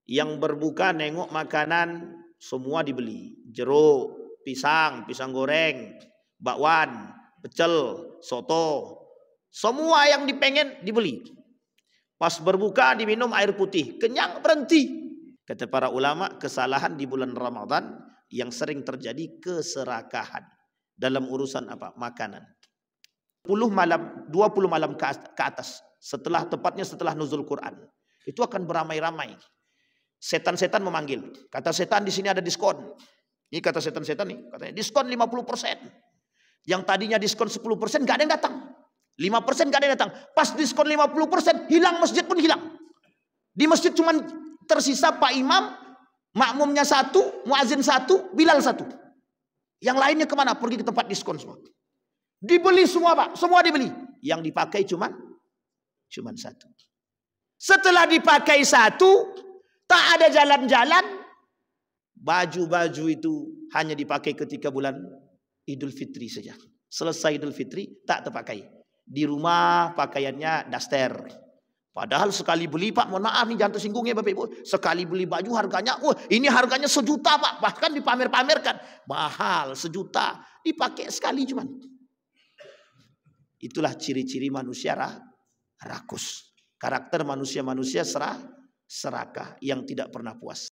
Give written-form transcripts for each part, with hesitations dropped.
Yang berbuka nengok makanan semua dibeli. Jeruk, pisang, pisang goreng, bakwan, pecel, soto. Semua yang dipengen dibeli. Pas berbuka diminum air putih. Kenyang berhenti. Kata para ulama, kesalahan di bulan Ramadan yang sering terjadi keserakahan. Dalam urusan apa? Makanan. 20 malam ke atas. Tepatnya setelah nuzul Quran. Itu akan beramai-ramai. Setan-setan memanggil. Kata setan di sini ada diskon. Ini kata setan-setan nih, katanya diskon 50%. Yang tadinya diskon 10% gak ada yang datang. 5% gak ada yang datang. Pas diskon 50% hilang, masjid pun hilang. Di masjid cuma tersisa Pak Imam, makmumnya 1, muazin 1, Bilal 1. Yang lainnya kemana? Pergi ke tempat diskon semua. Dibeli semua Pak, semua dibeli. Yang dipakai cuma 1. Setelah dipakai 1, tak ada jalan-jalan. Baju-baju itu hanya dipakai ketika bulan Idul Fitri saja. Selesai Idul Fitri tak terpakai. Di rumah pakaiannya daster. Padahal sekali beli Pak, mohon maaf nih jangan tersinggung ya Bapak Ibu. Sekali beli baju harganya, ini harganya 1 juta Pak. Bahkan dipamer-pamerkan. Mahal 1 juta. Dipakai sekali cuman. Itulah ciri-ciri manusia rakus. Karakter manusia-manusia serakah yang tidak pernah puas.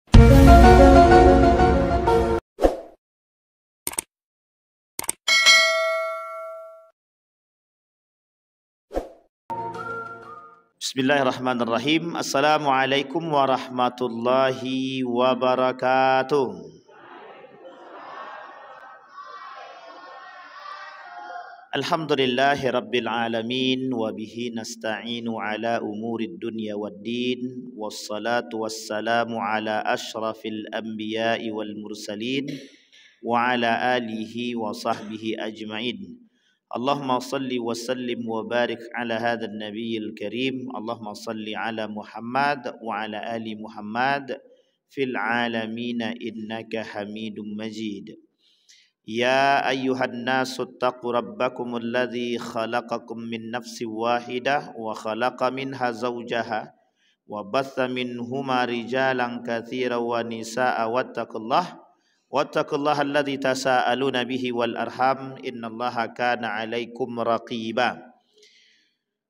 Bismillahirrahmanirrahim. Assalamualaikum warahmatullahi wabarakatuh. Alhamdulillahi rabbil alamin wa bihi nasta'inu ala umurid dunya waddin wassalatu wassalamu ala ashrafil anbiya'i wal mursalin wa ala alihi wa sahbihi ajma'in. Allahumma salli wa sallim wa barik ala hadzal nabiyil karim. Allahumma salli ala Muhammad wa ala ali Muhammad fil alamin innaka Hamidum Majid. Ya ayyuhan nasu taqu rabbakumul ladzi khalaqakum min nafsin wahidah wa khalaqa minha zawjaha wa batha minhuma rijalan katsiran wa nisaa'a wattaqullaha alladzi tasaaluna bihi wal arham innallaha kana 'alaikum raqiba.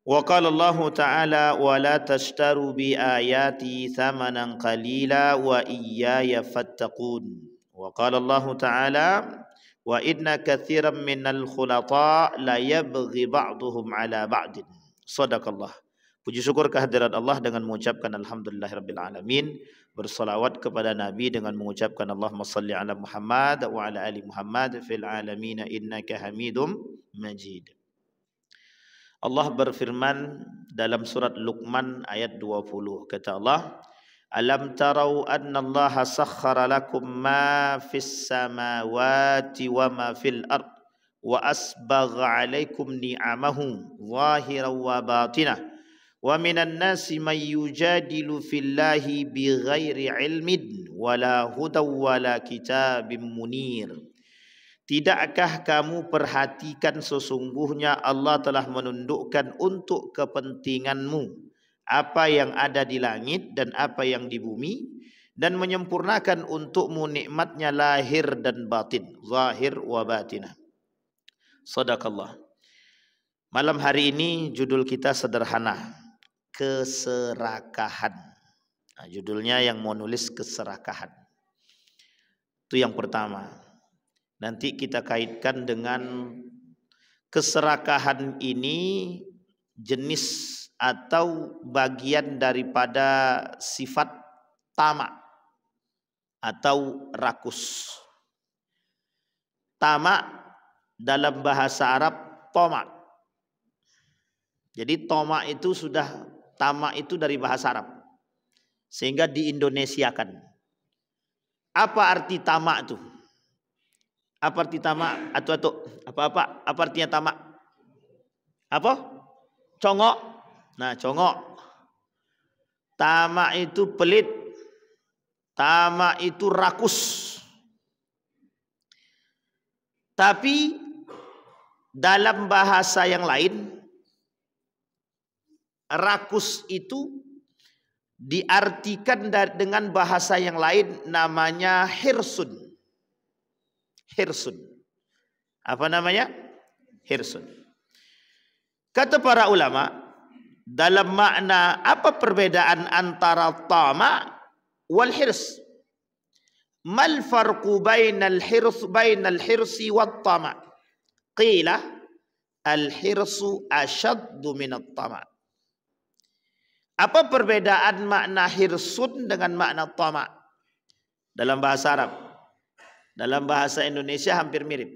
Wa qala Allah ta'ala wa la tashtaru bi ayati thamanan qalila wa iyaya fattaqun. Wa qala Allah ta'ala wa inna katsiran minal khulata la yabghi ba'duhum ala ba'din. Shadaqallah. Puji syukur kehadirat Allah dengan mengucapkan alhamdulillahirabbil alamin, bersalawat kepada Nabi dengan mengucapkan Allahumma salli ala Muhammad wa ala ali Muhammad fil alamin innaka Hamidum Majid. Allah berfirman dalam surat Luqman ayat 20, kata Allah, alam tarau anna Allah sakhkhara lakum ma fis samawati wa ma fil ard wa asbagha alaikum ni'amahu zahiran wa batinah wa minan nasi may yujadilu fillahi bighairi ilmin wala hudaw wala kitabim munir. Tidakkah kamu perhatikan sesungguhnya Allah telah menundukkan untuk kepentinganmu apa yang ada di langit dan apa yang di bumi, dan menyempurnakan untukmu nikmatnya lahir dan batin, zahir wa batinah. Shadaqallah. Malam hari ini judul kita sederhana, keserakahan. Nah, judulnya yang mau nulis keserakahan. Itu yang pertama. Nanti kita kaitkan dengan keserakahan ini jenis atau bagian daripada sifat tamak atau rakus. Tamak dalam bahasa Arab tomak. Jadi tomak itu tamak itu dari bahasa Arab, sehingga diindonesiakan. Apa arti tamak itu? Apa arti tamak? Atau apa artinya tamak? Apa? Congok. Nah, congok. Tamak itu pelit. Tamak itu rakus. Tapi dalam bahasa yang lain, rakus itu diartikan dengan bahasa yang lain namanya hirsun. Hirsun. Apa namanya? Hirsun. Kata para ulama, dalam makna apa perbedaan antara tama wal hirs? Mal farqu bainal hirsi wat tama? Qila al hirsu ashaddu min at-tama. Apa perbedaan makna hirsun dengan makna tama dalam bahasa Arab? Dalam bahasa Indonesia hampir mirip.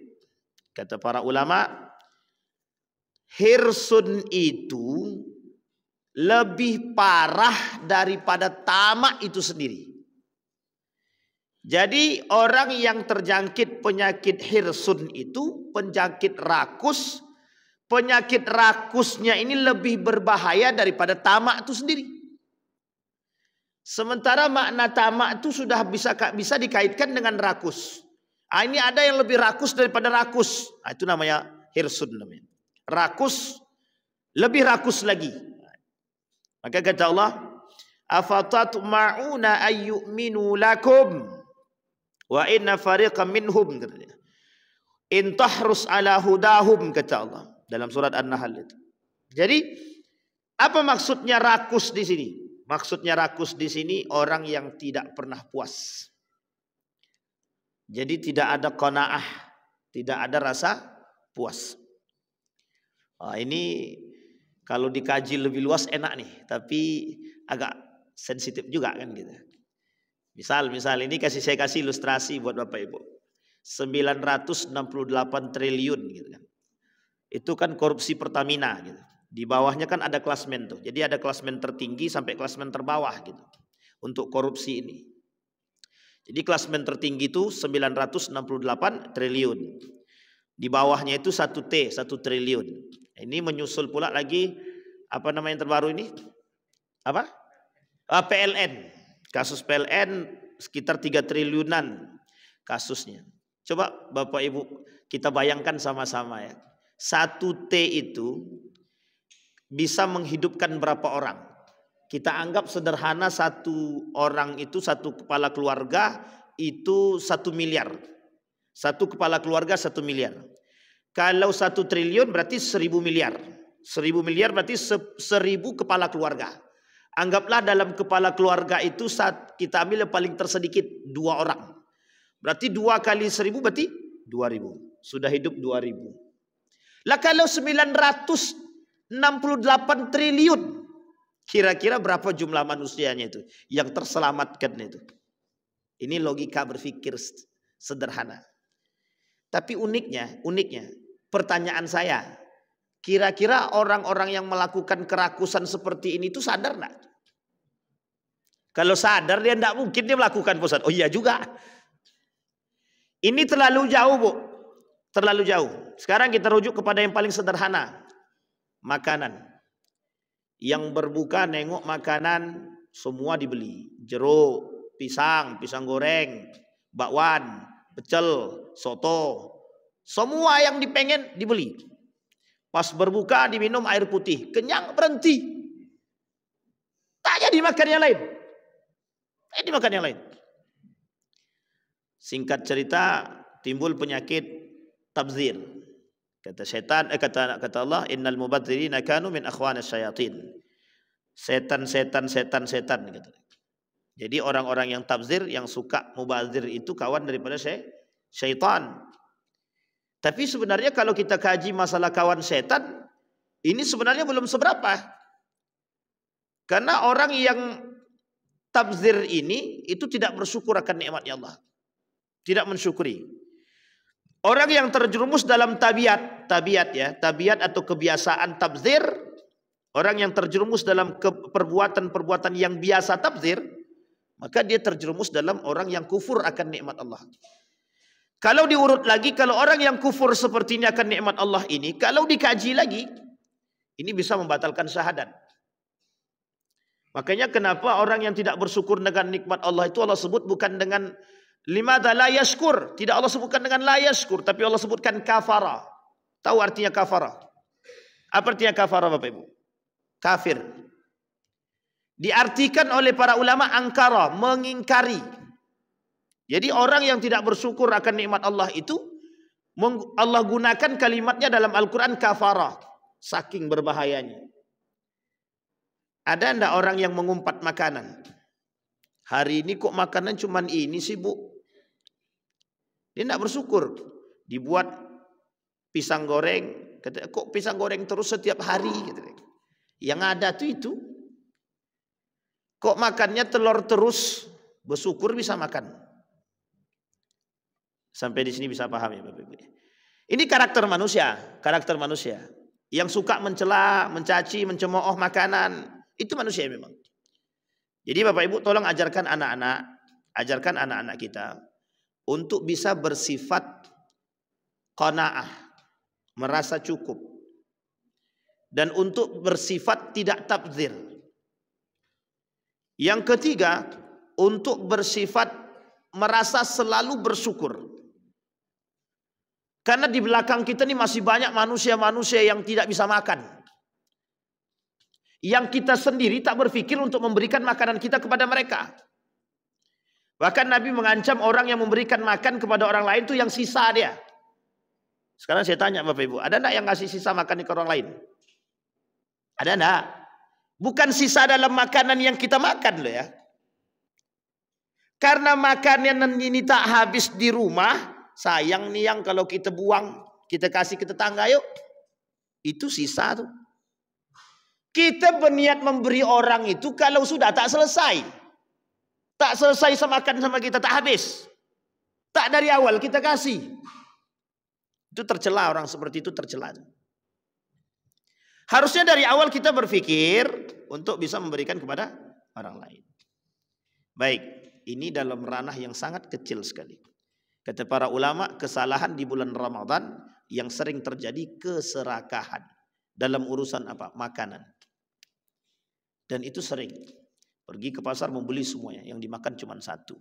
Kata para ulama, hirsun itu lebih parah daripada tamak itu sendiri. Jadi orang yang terjangkit penyakit hirsun itu penyakit rakus. Penyakit rakusnya ini lebih berbahaya daripada tamak itu sendiri. Sementara makna tamak itu sudah bisa dikaitkan dengan rakus. Ini ada yang lebih rakus daripada rakus. Itu namanya hirsun namanya. Rakus, lebih rakus lagi. Maka kata Allah, afatatma'una ayyuminu lakum wa inna fariqam minhum, katanya, in tahrus ala hudahum, kata Allah dalam surat An-Nahl itu. Jadi apa maksudnya rakus di sini? Maksudnya rakus di sini orang yang tidak pernah puas. Jadi tidak ada qanaah, tidak ada rasa puas. Ini kalau dikaji lebih luas enak nih, tapi agak sensitif juga kan gitu. Misal ini saya kasih ilustrasi buat Bapak Ibu. 968 triliun gitu kan. Itu kan korupsi Pertamina gitu. Di bawahnya kan ada klasmen tuh. Jadi ada klasmen tertinggi sampai klasmen terbawah gitu. Untuk korupsi ini. Jadi klasmen tertinggi itu 968 triliun. Di bawahnya itu 1 triliun. Ini menyusul pula lagi apa namanya yang terbaru ini? Apa? PLN. Kasus PLN sekitar 3 triliunan kasusnya. Coba Bapak Ibu kita bayangkan sama-sama ya. 1 T itu bisa menghidupkan berapa orang? Kita anggap sederhana 1 orang itu 1 kepala keluarga itu 1 miliar. 1 kepala keluarga 1 miliar. Kalau 1 triliun berarti 1000 miliar. 1000 miliar berarti 1000 kepala keluarga. Anggaplah dalam kepala keluarga itu kita ambil yang paling tersedikit 2 orang. Berarti 2 kali 1000 berarti 2000. Sudah hidup 2000. Lah kalau 968 triliun. Kira-kira berapa jumlah manusianya itu yang terselamatkan itu? Ini logika berpikir sederhana. Tapi uniknya pertanyaan saya, kira-kira orang-orang yang melakukan kerakusan seperti ini itu sadar enggak? Kalau sadar dia enggak mungkin dia melakukan Ustaz. Oh iya juga. Ini terlalu jauh, Bu. Terlalu jauh. Sekarang kita rujuk kepada yang paling sederhana. Makanan. Yang berbuka nengok makanan semua dibeli. Jeruk, pisang goreng, bakwan, pecel, soto. Semua yang dipengen dibeli. Pas berbuka diminum air putih. Kenyang berhenti. Tak jadi makan yang lain. Tak jadi makan yang lain. Singkat cerita timbul penyakit tabzir. Kata setan, kata Allah, innal mubadzirina kanu min akhwanis syayatin. Setan gitu. Jadi orang-orang yang tabzir, yang suka mubadzir itu kawan daripada syaitan. Tapi sebenarnya kalau kita kaji masalah kawan setan, ini sebenarnya belum seberapa. Karena orang yang tabzir ini itu tidak bersyukur akan nikmatnya Allah. Tidak mensyukuri. Orang yang terjerumus dalam tabiat atau kebiasaan tabzir, orang yang terjerumus dalam perbuatan-perbuatan yang biasa tabzir, maka dia terjerumus dalam orang yang kufur akan nikmat Allah. Kalau diurut lagi, kalau orang yang kufur seperti ini akan nikmat Allah ini, kalau dikaji lagi, ini bisa membatalkan syahadat. Makanya kenapa orang yang tidak bersyukur dengan nikmat Allah itu Allah sebut bukan dengan limadza la yashkur. Tidak Allah sebutkan dengan la yashkur, tapi Allah sebutkan kafara. Tahu artinya kafara? Apa artinya kafara Bapak Ibu? Kafir. Diartikan oleh para ulama angkara, mengingkari. Jadi orang yang tidak bersyukur akan nikmat Allah itu, Allah gunakan kalimatnya dalam Al-Quran kafarah. Saking berbahayanya. Ada enggak orang yang mengumpat makanan? Hari ini kok makanan cuman ini sih bu? Dia enggak bersyukur. Dibuat pisang goreng. Kok pisang goreng terus setiap hari? Yang ada tuh itu. Kok makannya telur terus? Bersyukur bisa makan. Sampai di sini bisa paham ya Bapak Ibu. Ini karakter manusia. Karakter manusia. Yang suka mencela, mencaci, mencemooh makanan. Itu manusia memang. Jadi Bapak Ibu tolong ajarkan anak-anak kita untuk bisa bersifat qanaah, merasa cukup. Dan untuk bersifat tidak tabdzir. Yang ketiga, untuk bersifat merasa selalu bersyukur. Karena di belakang kita ini masih banyak manusia-manusia yang tidak bisa makan. Yang kita sendiri tak berpikir untuk memberikan makanan kita kepada mereka. Bahkan Nabi mengancam orang yang memberikan makan kepada orang lain itu yang sisa dia. Sekarang saya tanya Bapak Ibu, ada enggak yang ngasih sisa makan ke orang lain? Ada enggak? Bukan sisa dalam makanan yang kita makan loh ya. Karena makanan ini tak habis di rumah, sayang nih yang kalau kita buang, kita kasih ke tetangga yuk. Itu sisa tuh. Kita berniat memberi orang itu kalau sudah tak selesai. Tak selesai semakan sama kita, tak habis. Tak dari awal kita kasih. Itu tercela, orang seperti itu tercela. Harusnya dari awal kita berpikir untuk bisa memberikan kepada orang lain. Baik, ini dalam ranah yang sangat kecil sekali. Kata para ulama, kesalahan di bulan Ramadan yang sering terjadi keserakahan dalam urusan apa? Makanan. Dan itu sering. Pergi ke pasar membeli semuanya. Yang dimakan cuma satu.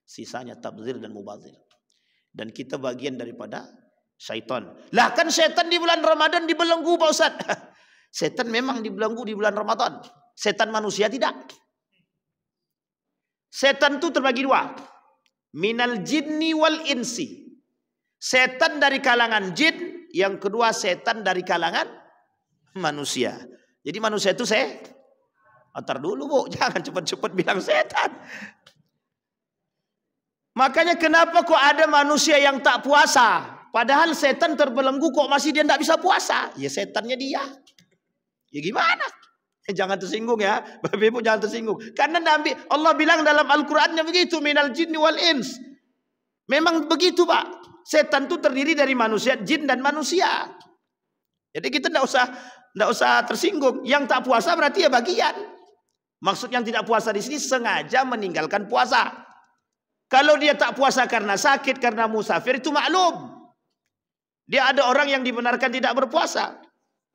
Sisanya tabzir dan mubazir. Dan kita bagian daripada syaitan. Lah kan setan di bulan Ramadan dibelenggu Pak Ustaz. Setan memang dibelenggu di bulan Ramadan. Setan manusia tidak. Setan itu terbagi dua. Minal jinni wal insi. Setan dari kalangan jin. Yang kedua setan dari kalangan manusia. Jadi manusia itu antar dulu bu, jangan cepat-cepat bilang setan. Makanya kenapa kok ada manusia yang tak puasa? Padahal setan terbelenggu kok masih dia tidak bisa puasa? Ya setannya dia. Ya gimana? Jangan tersinggung ya, Bapak Ibu jangan tersinggung. Karena Nabi Allah bilang dalam Al-Qur'annya begitu, minal jinni wal ins. Memang begitu Pak. Setan itu terdiri dari manusia, jin dan manusia. Jadi kita tidak usah tersinggung. Yang tak puasa berarti ya bagian. Maksud yang tidak puasa di sini sengaja meninggalkan puasa. Kalau dia tak puasa karena sakit, karena musafir itu maklum. Dia ada orang yang dibenarkan tidak berpuasa.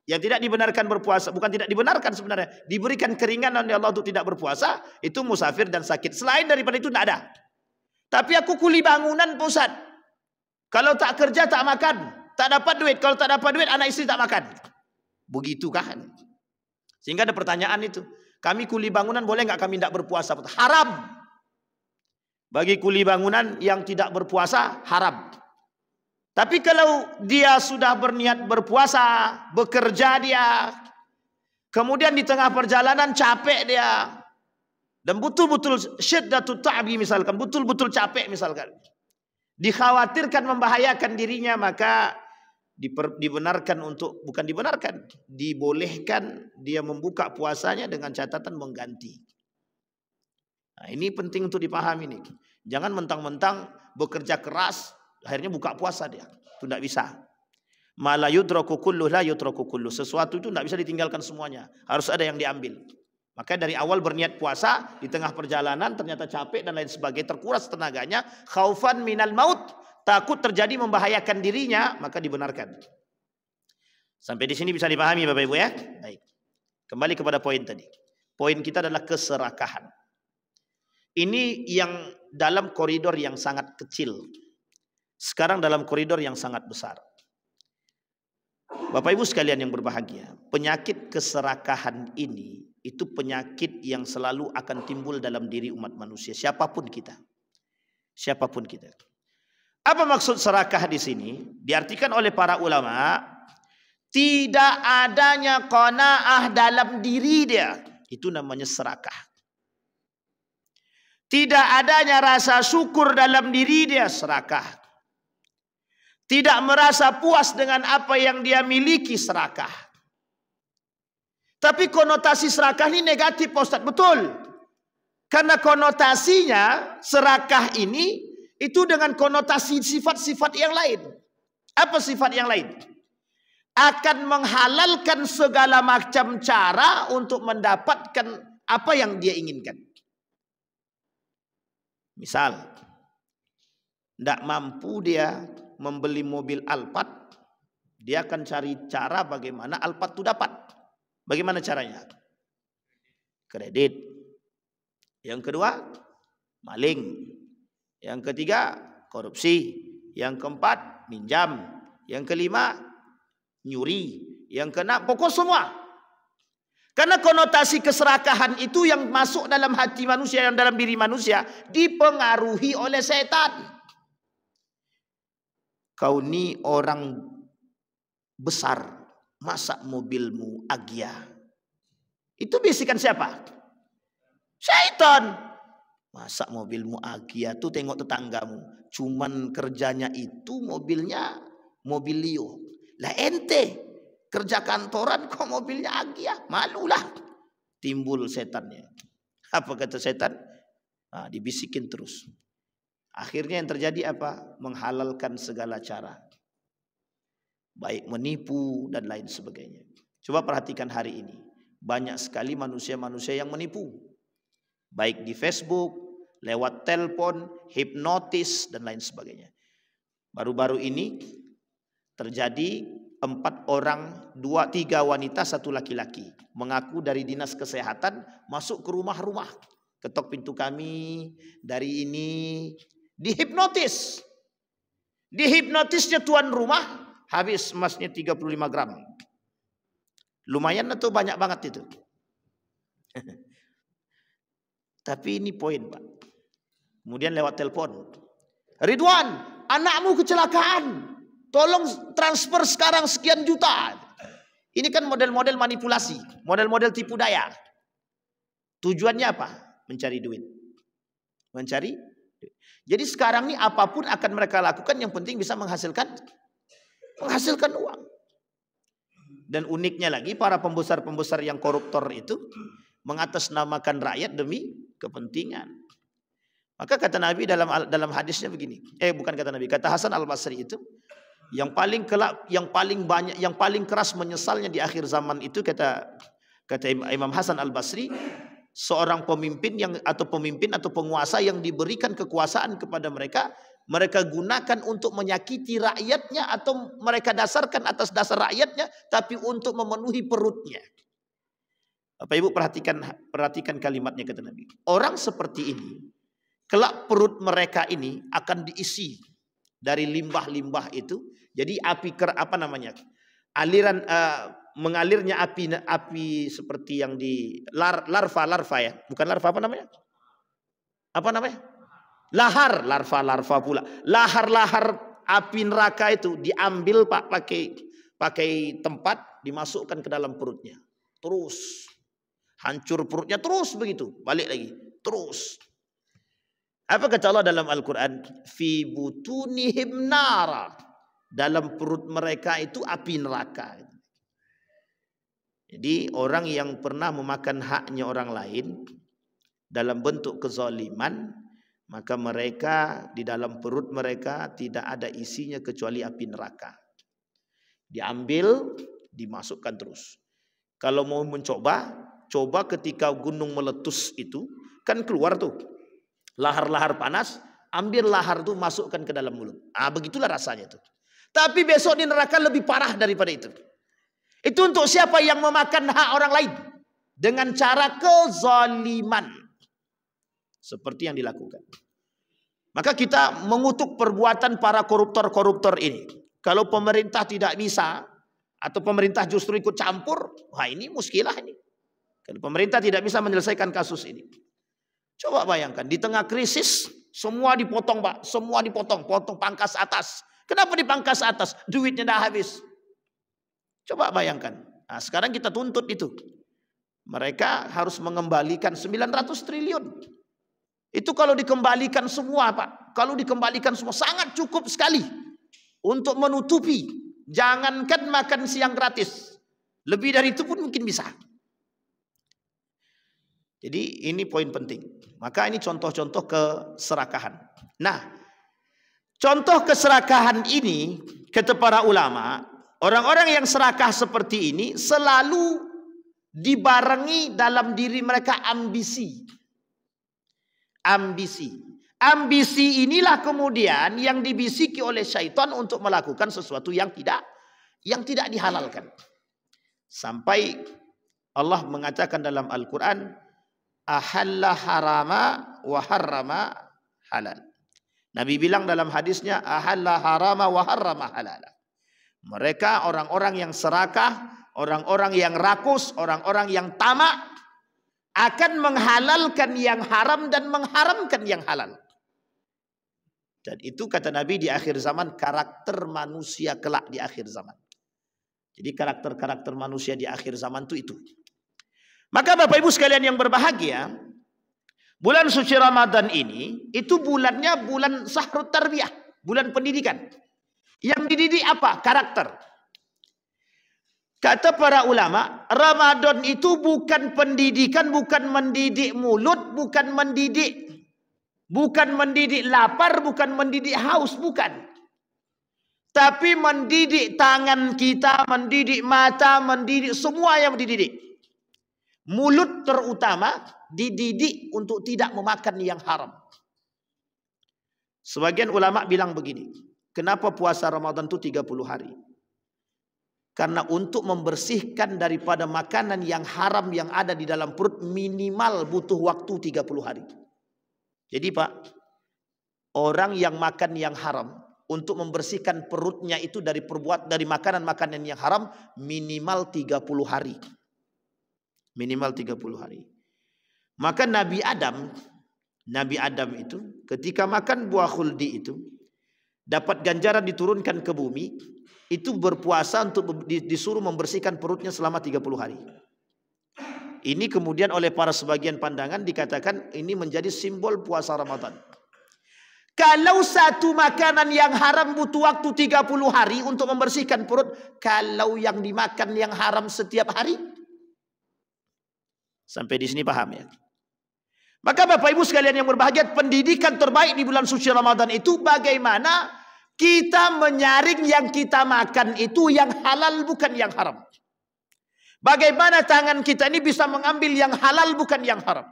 Yang tidak dibenarkan berpuasa, bukan tidak dibenarkan sebenarnya. Diberikan keringanan oleh Allah untuk tidak berpuasa, itu musafir dan sakit. Selain daripada itu tidak ada. Tapi aku kuli bangunan Pak Ustaz. Kalau tak kerja tak makan. Tak dapat duit. Kalau tak dapat duit anak istri tak makan. Begitu kan? Sehingga ada pertanyaan itu. Kami kuli bangunan boleh nggak kami tidak berpuasa? Haram. Bagi kuli bangunan yang tidak berpuasa haram. Tapi kalau dia sudah berniat berpuasa, bekerja dia, kemudian di tengah perjalanan capek dia, dan betul-betul syiddatut ta'bi misalkan, betul-betul capek misalkan, dikhawatirkan membahayakan dirinya, maka dibenarkan untuk, bukan dibenarkan, dibolehkan dia membuka puasanya dengan catatan mengganti. Nah, ini penting untuk dipahami nih. Jangan mentang-mentang bekerja keras akhirnya buka puasa dia. Itu tidak bisa. Ma la yudraku kullu la yudraku kullu. Sesuatu itu tidak bisa ditinggalkan semuanya. Harus ada yang diambil. Maka dari awal berniat puasa, di tengah perjalanan ternyata capek dan lain sebagainya, terkuras tenaganya, khaufan minal maut, takut terjadi membahayakan dirinya, maka dibenarkan. Sampai di sini bisa dipahami Bapak Ibu ya? Baik. Kembali kepada poin tadi. Poin kita adalah keserakahan. Ini yang dalam koridor yang sangat kecil. Sekarang dalam koridor yang sangat besar. Bapak Ibu sekalian yang berbahagia, penyakit keserakahan ini Itu penyakit yang selalu akan timbul dalam diri umat manusia, siapapun kita. Siapapun kita. Apa maksud serakah di sini? Diartikan oleh para ulama, tidak adanya qanaah dalam diri dia. Itu namanya serakah. Tidak adanya rasa syukur dalam diri dia, serakah. Tidak merasa puas dengan apa yang dia miliki, serakah. Tapi konotasi serakah ini negatif, Pak Ustadz. Betul. Karena konotasinya serakah ini itu dengan konotasi sifat-sifat yang lain. Apa sifat yang lain? Akan menghalalkan segala macam cara untuk mendapatkan apa yang dia inginkan. Misal, tidak mampu dia membeli mobil Alphard, dia akan cari cara bagaimana Alphard itu dapat. Bagaimana caranya? Kredit. Yang kedua, maling. Yang ketiga, korupsi. Yang keempat, minjam. Yang kelima, nyuri. Yang keenam, pokok semua. Karena konotasi keserakahan itu yang masuk dalam hati manusia, yang dalam diri manusia, dipengaruhi oleh setan. Kau ni orang besar, masa mobilmu Agya? Itu bisikan siapa? Syaitan. Masa mobilmu Agya tuh, tengok tetanggamu, cuman kerjanya itu mobilnya mobil Leo. Lah ente kerja kantoran kok mobilnya Agya? Malulah. Timbul setannya. Apa kata setan? Nah, dibisikin terus. Akhirnya yang terjadi apa? Menghalalkan segala cara. Baik menipu dan lain sebagainya. Coba perhatikan hari ini. Banyak sekali manusia-manusia yang menipu. Baik di Facebook, lewat telepon, hipnotis dan lain sebagainya. Baru-baru ini terjadi 4 orang, 3 wanita, 1 laki-laki. Mengaku dari dinas kesehatan masuk ke rumah-rumah. Ketok pintu kami, dari ini. Dihipnotis. Dihipnotisnya tuan rumah. Habis emasnya 35 gram. Lumayan atau banyak banget itu. Tapi ini poin, Pak. Kemudian lewat telepon. Ridwan, anakmu kecelakaan. Tolong transfer sekarang sekian juta. Ini kan model-model manipulasi. Model-model tipu daya. Tujuannya apa? Mencari duit. Mencari duit. Jadi sekarang ini apapun akan mereka lakukan, yang penting bisa menghasilkan uang. Dan uniknya lagi, para pembesar-pembesar yang koruptor itu mengatasnamakan rakyat demi kepentingan. Maka kata Nabi dalam hadisnya begini. Bukan kata Nabi, kata Hasan Al-Basri itu, yang paling banyak, yang paling keras menyesalnya di akhir zaman itu, kata Imam Hasan Al-Basri, seorang pemimpin atau penguasa yang diberikan kekuasaan kepada mereka gunakan untuk menyakiti rakyatnya, atau mereka dasarkan atas dasar rakyatnya, tapi untuk memenuhi perutnya. Bapak Ibu perhatikan kalimatnya, kata Nabi. Orang seperti ini, kelak perut mereka ini akan diisi dari limbah-limbah itu. Jadi mengalirnya api seperti yang di larva ya, bukan larva, apa namanya? Lahar, larva pula. Lahar api neraka itu diambil, Pak, pakai tempat, dimasukkan ke dalam perutnya. Terus hancur perutnya, terus begitu, balik lagi, terus. Apa kata Allah dalam Al-Quran? Fi butunihim nara. Dalam perut mereka itu api neraka. Jadi orang yang pernah memakan haknya orang lain dalam bentuk kezaliman, maka mereka di dalam perut mereka tidak ada isinya kecuali api neraka. Diambil, dimasukkan terus. Kalau mau coba ketika gunung meletus itu, kan keluar tuh lahar-lahar panas, ambil lahar tuh masukkan ke dalam mulut. Begitulah rasanya tuh. Tapi besok di neraka lebih parah daripada itu. Itu untuk siapa yang memakan hak orang lain dengan cara kezaliman, seperti yang dilakukan. Maka kita mengutuk perbuatan para koruptor-koruptor ini. Kalau pemerintah tidak bisa, atau pemerintah justru ikut campur, wah ini muskilah ini. Kalau pemerintah tidak bisa menyelesaikan kasus ini. Coba bayangkan, di tengah krisis, semua dipotong Pak. Semua dipotong, potong pangkas atas. Kenapa dipangkas atas? Duitnya dah habis. Coba bayangkan. Nah, sekarang kita tuntut itu. Mereka harus mengembalikan 900 triliun. Itu kalau dikembalikan semua Pak. Kalau dikembalikan semua sangat cukup sekali. Untuk menutupi. Jangankan makan siang gratis. Lebih dari itu pun mungkin bisa. Jadi ini poin penting. Maka ini contoh-contoh keserakahan. Nah, contoh keserakahan ini kata para ulama, orang-orang yang serakah seperti ini selalu dibarengi dalam diri mereka ambisi. Ambisi. Ambisi inilah kemudian yang dibisiki oleh syaitan untuk melakukan sesuatu yang tidak dihalalkan. Sampai Allah mengatakan dalam Al-Quran, ahalla harama wa harrama halal. Nabi bilang dalam hadisnya, ahalla harama wa harrama halal. Mereka orang-orang yang serakah, orang-orang yang rakus, orang-orang yang tamak akan menghalalkan yang haram dan mengharamkan yang halal. Dan itu kata Nabi di akhir zaman karakter manusia kelak di akhir zaman. Jadi karakter-karakter manusia di akhir zaman itu. Maka Bapak Ibu sekalian yang berbahagia, bulan suci Ramadan ini itu bulannya bulan Sahrut Tarbiyah, bulan pendidikan. Yang dididik apa? Karakter. Kata para ulama, Ramadan itu bukan pendidikan, bukan mendidik mulut, bukan mendidik lapar, bukan mendidik haus, bukan. Tapi mendidik tangan kita, mendidik mata, mendidik semua yang dididik. Mulut terutama dididik untuk tidak memakan yang haram. Sebagian ulama bilang begini, kenapa puasa Ramadan itu 30 hari? Karena untuk membersihkan daripada makanan yang haram yang ada di dalam perut minimal butuh waktu 30 hari. Jadi Pak, orang yang makan yang haram untuk membersihkan perutnya itu dari makanan-makanan yang haram minimal 30 hari. Minimal 30 hari. Maka Nabi Adam itu ketika makan buah khuldi itu dapat ganjaran diturunkan ke bumi, itu berpuasa untuk disuruh membersihkan perutnya selama 30 hari. Ini kemudian oleh para sebagian pandangan dikatakan ini menjadi simbol puasa Ramadan. Kalau satu makanan yang haram butuh waktu 30 hari untuk membersihkan perut, kalau yang dimakan yang haram setiap hari, sampai di sini paham ya? Maka Bapak Ibu sekalian yang berbahagia, pendidikan terbaik di bulan suci Ramadan itu bagaimana kita menyaring yang kita makan itu yang halal bukan yang haram. Bagaimana tangan kita ini bisa mengambil yang halal bukan yang haram.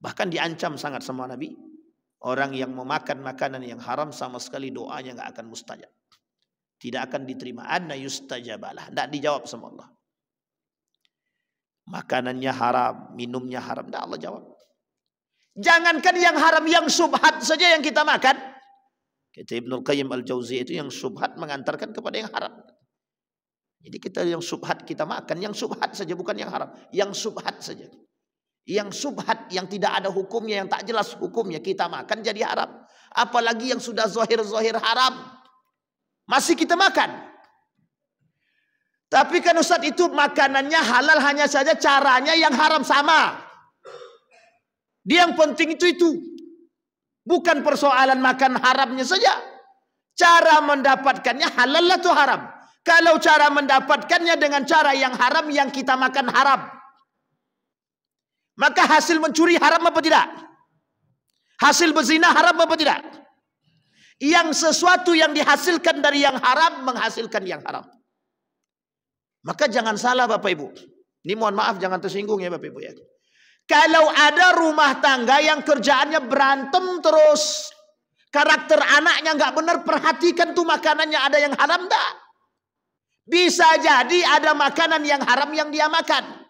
Bahkan diancam sangat sama Nabi, orang yang memakan makanan yang haram sama sekali doanya nggak akan mustajab. Tidak akan diterima. Anna yustajabalah. Tidak dijawab sama Allah. Makanannya haram, minumnya haram. Tidak Allah jawab. Jangankan yang haram, yang subhat saja yang kita makan. Kata Ibnul Qayyim Al-Jauziyah itu yang subhat mengantarkan kepada yang haram. Jadi kita yang subhat kita makan, yang subhat saja bukan yang haram. Yang subhat saja. Yang subhat, yang tidak ada hukumnya, yang tak jelas hukumnya kita makan jadi haram. Apalagi yang sudah zahir-zahir haram. Masih kita makan. Tapi kan Ustaz itu makanannya halal hanya saja caranya yang haram sama. Dia yang penting itu. Bukan persoalan makan haramnya saja. Cara mendapatkannya halal atau haram. Kalau cara mendapatkannya dengan cara yang haram, yang kita makan haram, maka hasil mencuri haram apa tidak? Hasil berzina haram apa tidak? Yang sesuatu yang dihasilkan dari yang haram menghasilkan yang haram. Maka jangan salah Bapak Ibu. Ini mohon maaf jangan tersinggung ya Bapak Ibu ya. Kalau ada rumah tangga yang kerjaannya berantem terus, karakter anaknya nggak benar, perhatikan tuh makanannya ada yang haram enggak? Bisa jadi ada makanan yang haram yang dia makan.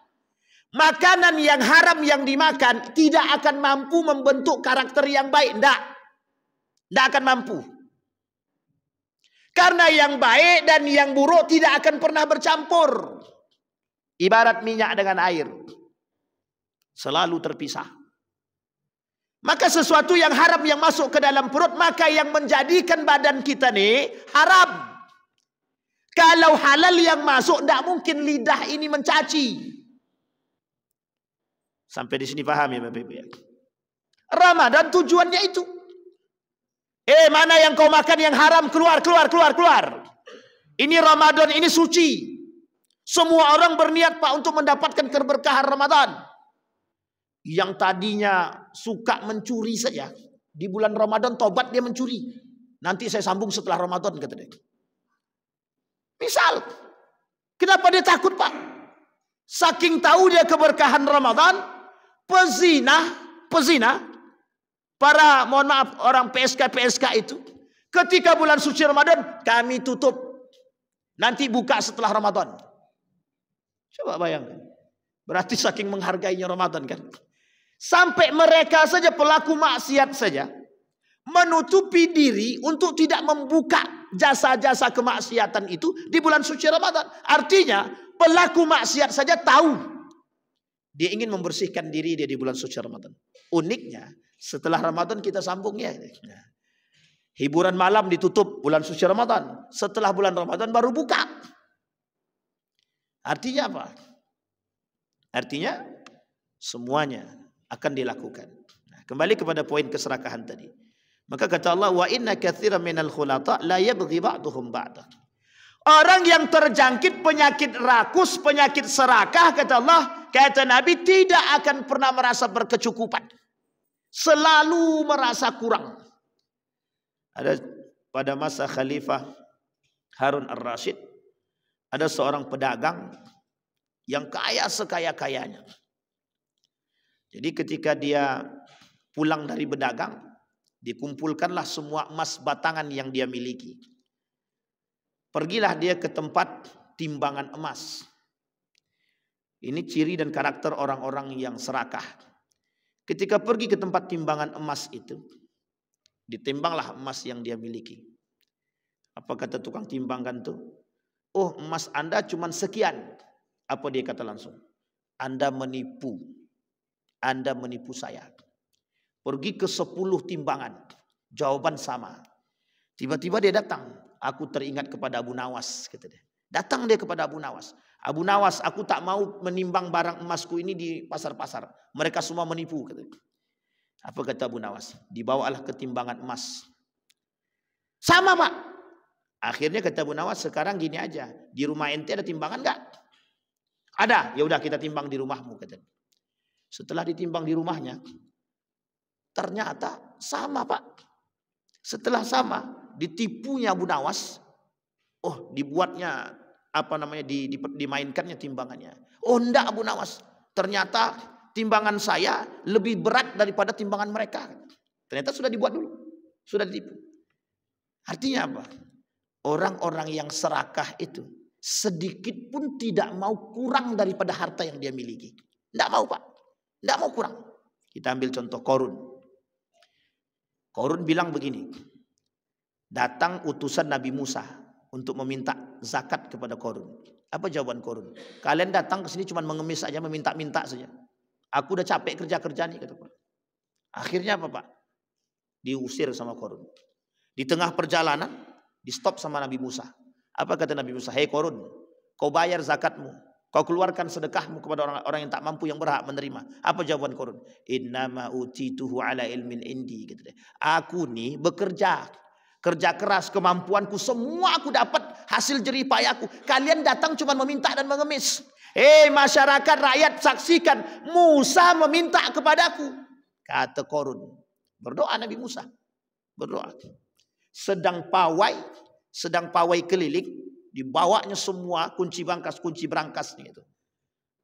Makanan yang haram yang dimakan tidak akan mampu membentuk karakter yang baik. Tidak akan mampu. Karena yang baik dan yang buruk tidak akan pernah bercampur. Ibarat minyak dengan air. Selalu terpisah. Maka sesuatu yang haram yang masuk ke dalam perut, maka yang menjadikan badan kita ni haram. Kalau halal yang masuk, tidak mungkin lidah ini mencaci. Sampai di sini paham ya Bapak Ibu ya? Ramadan tujuannya itu. Mana yang kau makan yang haram, keluar. Ini Ramadan, ini suci. Semua orang berniat Pak untuk mendapatkan keberkahan Ramadan. Yang tadinya suka mencuri saja, di bulan Ramadan tobat dia mencuri. Nanti saya sambung setelah Ramadan, kata dia. Misal, kenapa dia takut Pak? Saking tahu dia keberkahan Ramadan, pezina, para mohon maaf orang PSK itu, ketika bulan suci Ramadan kami tutup, nanti buka setelah Ramadan. Coba bayangkan, berarti saking menghargainya Ramadan kan. Sampai mereka saja pelaku maksiat saja menutupi diri untuk tidak membuka jasa-jasa kemaksiatan itu di bulan suci Ramadan. Artinya pelaku maksiat saja tahu dia ingin membersihkan diri dia di bulan suci Ramadan. Uniknya setelah Ramadan kita sambung ya. Hiburan malam ditutup bulan suci Ramadan. Setelah bulan Ramadan baru buka. Artinya apa? Artinya semuanya akan dilakukan. Nah, kembali kepada poin keserakahan tadi. Maka kata Allah, wa inna katsiran minal khulata la yabghi ba'duhum ba'da. Orang yang terjangkit penyakit rakus, penyakit serakah, kata Allah, kata Nabi, tidak akan pernah merasa berkecukupan. Selalu merasa kurang. Ada pada masa Khalifah Harun ar-Rasyid, ada seorang pedagang yang kaya sekaya-kayanya. Jadi ketika dia pulang dari berdagang, dikumpulkanlah semua emas batangan yang dia miliki. Pergilah dia ke tempat timbangan emas. Ini ciri dan karakter orang-orang yang serakah. Ketika pergi ke tempat timbangan emas itu, ditimbanglah emas yang dia miliki. Apa kata tukang timbangan itu? Oh, emas Anda cuma sekian. Apa dia kata langsung? Anda menipu. Anda menipu saya. Pergi ke 10 timbangan. Jawaban sama. Tiba-tiba dia datang. Aku teringat kepada Abu Nawas. Kata dia. Datang dia kepada Abu Nawas. Abu Nawas, aku tak mau menimbang barang emasku ini di pasar-pasar. Mereka semua menipu. Kata dia. Apa kata Abu Nawas? Dibawalah ke timbangan emas. Sama Pak. Akhirnya kata Abu Nawas, sekarang gini aja. Di rumah ente ada timbangan enggak? Ada. Ya udah kita timbang di rumahmu. Kata dia. Setelah ditimbang di rumahnya, ternyata sama Pak. Setelah sama, ditipunya Abu Nawas. Oh, dibuatnya apa namanya, dimainkannya timbangannya. Oh, enggak Abu Nawas. Ternyata timbangan saya lebih berat daripada timbangan mereka. Ternyata sudah dibuat dulu, sudah ditipu. Artinya apa? Orang-orang yang serakah itu sedikit pun tidak mau kurang daripada harta yang dia miliki. Tidak mau Pak. Tidak mau kurang. Kita ambil contoh Qarun. Qarun bilang begini. Datang utusan Nabi Musa untuk meminta zakat kepada Qarun. Apa jawaban Qarun? Kalian datang ke sini cuma mengemis saja, meminta-minta saja. Aku udah capek kerja-kerja nih, kata Qarun. Akhirnya apa Pak? Diusir sama Qarun. Di tengah perjalanan, di stop sama Nabi Musa. Apa kata Nabi Musa? Hei Qarun, kau bayar zakatmu. Kau keluarkan sedekahmu kepada orang-orang yang tak mampu, yang berhak menerima. Apa jawaban Qarun? Innama utituhu ala ilmin indi. Aku nih bekerja. Kerja keras, kemampuanku, semua aku dapat hasil jerih payahku. Kalian datang cuma meminta dan mengemis. Masyarakat, rakyat, saksikan. Musa meminta kepadaku. Kata Qarun. Berdoa Nabi Musa. Berdoa. Sedang pawai keliling. Dibawanya semua kunci berangkas gitu.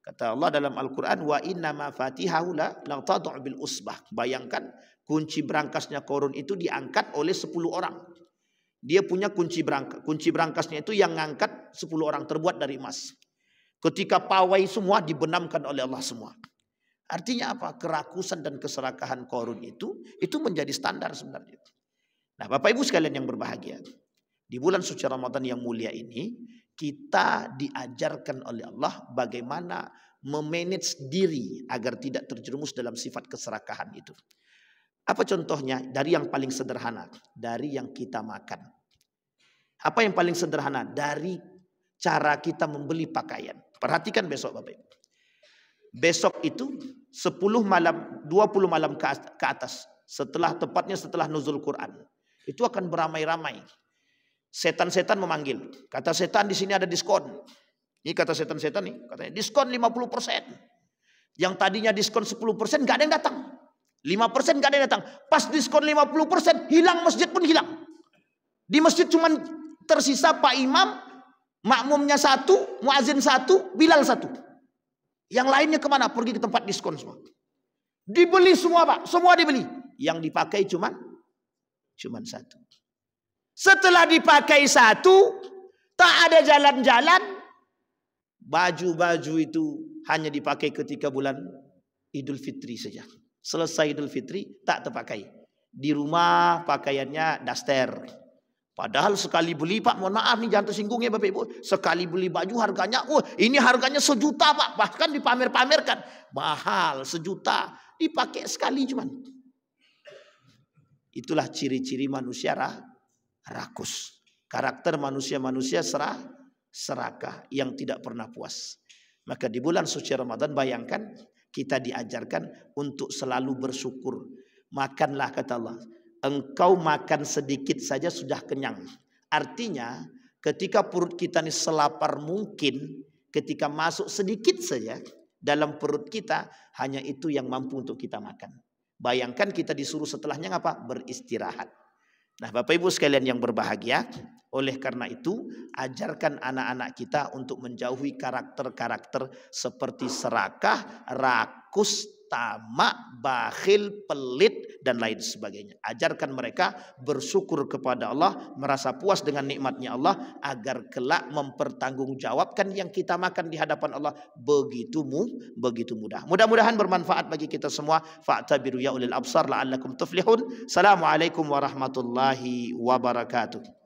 Kata Allah dalam Al-Quran, wa inna ma fatihahu la tad'u bil usbah. Bayangkan kunci berangkasnya Qarun itu diangkat oleh 10 orang. Dia punya kunci berangkasnya itu yang ngangkat 10 orang, terbuat dari emas. Ketika pawai semua dibenamkan oleh Allah semua. Artinya apa? Kerakusan dan keserakahan Qarun itu menjadi standar sebenarnya. Nah, Bapak Ibu sekalian yang berbahagia. Di bulan suci Ramadan yang mulia ini, Kita diajarkan oleh Allah bagaimana memanage diri agar tidak terjerumus dalam sifat keserakahan itu. Apa contohnya? Dari yang paling sederhana, dari yang kita makan. Apa yang paling sederhana? Dari cara kita membeli pakaian. Perhatikan besok Bapak Ibu. Besok itu 10 malam, 20 malam ke atas. Tepatnya setelah nuzul Quran. Itu akan beramai-ramai. Setan-setan memanggil. Kata setan, di sini ada diskon. Ini kata setan-setan nih, katanya diskon 50%. Yang tadinya diskon 10% nggak ada yang datang. 5% nggak ada yang datang. Pas diskon 50% hilang, masjid pun hilang. Di masjid cuma tersisa Pak Imam, makmumnya 1, muazin 1, Bilal 1. Yang lainnya kemana? Pergi ke tempat diskon semua. Dibeli semua Pak, semua dibeli. Yang dipakai cuman 1. Setelah dipakai 1, tak ada jalan-jalan. Baju-baju itu hanya dipakai ketika bulan Idul Fitri saja. Selesai Idul Fitri tak terpakai. Di rumah pakaiannya daster. Padahal sekali beli Pak, mohon maaf nih jangan tersinggung ya Bapak Ibu. Sekali beli baju harganya, ini harganya 1 juta Pak. Bahkan dipamer-pamerkan. Mahal 1 juta. Dipakai sekali cuman. Itulah ciri-ciri manusia rakus. Karakter manusia-manusia serakah yang tidak pernah puas. Maka di bulan suci Ramadan bayangkan kita diajarkan untuk selalu bersyukur. Makanlah kata Allah. Engkau makan sedikit saja sudah kenyang. Artinya ketika perut kita ini selapar mungkin, ketika masuk sedikit saja dalam perut kita, hanya itu yang mampu untuk kita makan. Bayangkan kita disuruh setelahnya apa? Beristirahat. Nah Bapak Ibu sekalian yang berbahagia, oleh karena itu ajarkan anak-anak kita untuk menjauhi karakter-karakter seperti serakah, rakus, tamak, bakhil, pelit dan lain sebagainya. Ajarkan mereka bersyukur kepada Allah, merasa puas dengan nikmatnya Allah agar kelak mempertanggungjawabkan yang kita makan di hadapan Allah begitu mudah. Mudah-mudahan bermanfaat bagi kita semua. Fa'tabiru ya ulil absar la'allakum tuflihun. Assalamualaikum warahmatullahi wabarakatuh.